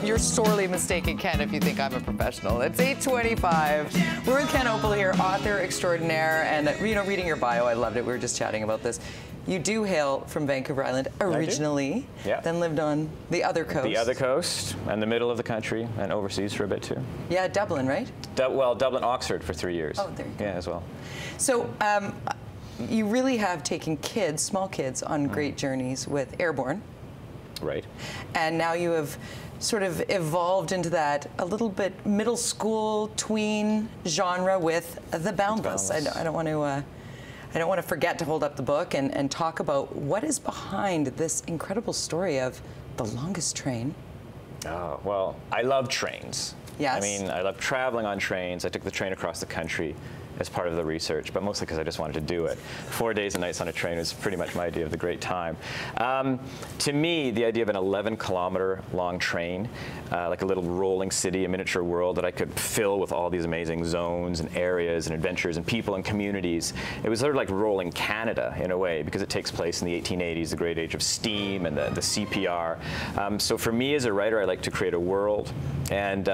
You're sorely mistaken, Ken, if you think I'm a professional. It's 8:25. We're with Ken Oppel here, author extraordinaire, and reading your bio, I loved it. We were just chatting about this. You do hail from Vancouver Island originally, then lived on the other coast. The other coast, and the middle of the country, and overseas for a bit too. Yeah, Dublin, right? Well, Dublin, Oxford for 3 years. Oh, there you go. Yeah, as well. So, you really have taken kids, small kids, on great journeys with Airborne. Right. And now you have sort of evolved into that a little bit middle school tween genre with the Boundless. I don't want to forget to hold up the book and talk about what is behind this incredible story of the longest train. Oh, well, I love trains. Yes. I mean, I love traveling on trains. I took the train across the country as part of the research, but mostly because I just wanted to do it. 4 days and nights on a train was pretty much my idea of the great time. To me, the idea of an 11-kilometer long train, like a little rolling city, a miniature world that I could fill with all these amazing zones and areas and adventures and people and communities. It was sort of like rolling Canada in a way, because it takes place in the 1880s, the great age of steam and the CPR. So for me as a writer, I like to create a world, and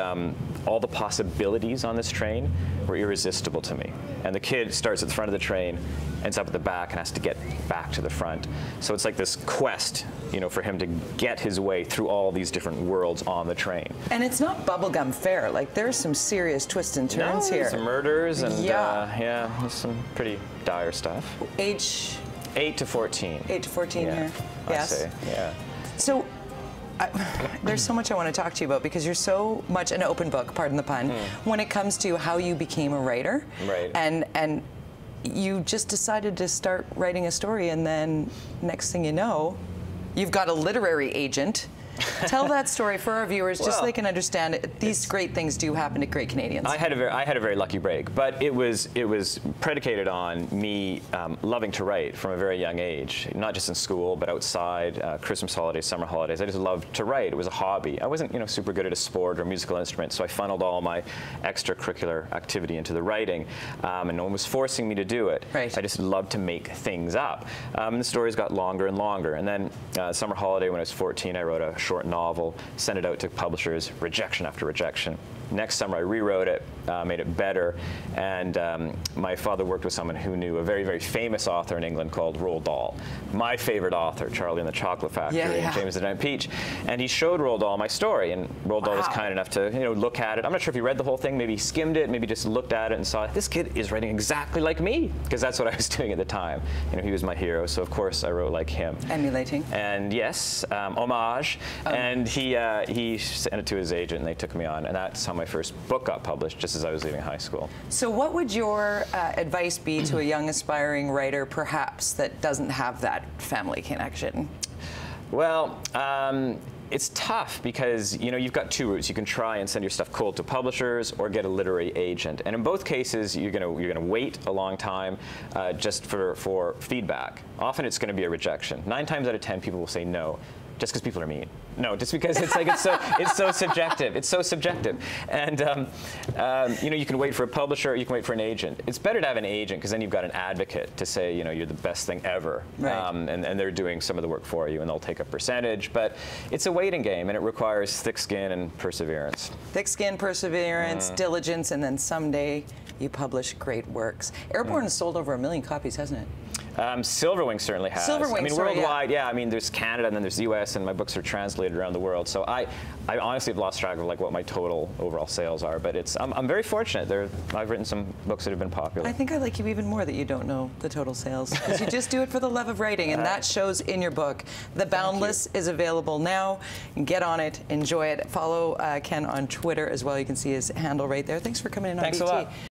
all the possibilities on this train were irresistible to me. And the kid starts at the front of the train, ends up at the back, and has to get back to the front. So it's like this quest, for him to get his way through all these different worlds on the train. And it's not bubblegum fare. Like, there's some serious twists and turns here. Some murders and there's some pretty dire stuff. Age? 8 to 14. 8 to 14 here. Yes. I say, yeah. So, there's so much I want to talk to you about, because you're so much an open book, pardon the pun, when it comes to how you became a writer. Right. And you just decided to start writing a story, and then next thing you know, you've got a literary agent. Tell that story for our viewers, just so they can understand it. These great things do happen to great Canadians. I had a very lucky break, but it was predicated on me loving to write from a very young age, not just in school, but outside, Christmas holidays, summer holidays. I just loved to write. It was a hobby. I wasn't, super good at a sport or musical instrument, so I funneled all my extracurricular activity into the writing, and no one was forcing me to do it. Right. I just loved to make things up. And the stories got longer and longer. And then summer holiday, when I was 14, I wrote a short novel, sent it out to publishers, rejection after rejection. Next summer I rewrote it, made it better, and my father worked with someone who knew a very, very famous author in England called Roald Dahl. My favorite author, Charlie and the Chocolate Factory, and James and the Giant Peach. And he showed Roald Dahl my story, and Roald Dahl was kind enough to look at it. I'm not sure if he read the whole thing, maybe he skimmed it, maybe just looked at it and saw, this kid is writing exactly like me, because that's what I was doing at the time. He was my hero, so of course I wrote like him. Emulating. And yes, homage. And he sent it to his agent, and they took me on, and that's how my first book got published, just as I was leaving high school. So what would your advice be to a young aspiring writer, perhaps, that doesn't have that family connection? Well, it's tough because you've got two routes. You can try and send your stuff cold to publishers, or get a literary agent. And in both cases, you're gonna wait a long time just for feedback. Often it's going to be a rejection. 9 times out of 10, people will say no, just because people are mean. No, just because it's like it's so subjective. It's so subjective. And you can wait for a publisher, you can wait for an agent. It's better to have an agent, because then you've got an advocate to say you're the best thing ever. Right. And they're doing some of the work for you, and they'll take a percentage. But it's a waiting game, and it requires thick skin and perseverance. Thick skin, perseverance, diligence, and then someday you publish great works. Airborne has sold over 1 million copies, hasn't it? Silverwing certainly has. Silverwing, worldwide, there's Canada, and then there's the US, and my books are translated around the world. So I honestly have lost track of what my total overall sales are, but I'm very fortunate. I've written some books that have been popular. I think I like you even more that you don't know the total sales, because you just do it for the love of writing, and that shows in your book. The Boundless is available now. Get on it, enjoy it. Follow Ken on Twitter as well. You can see his handle right there. Thanks for coming in on BT. Thanks a lot.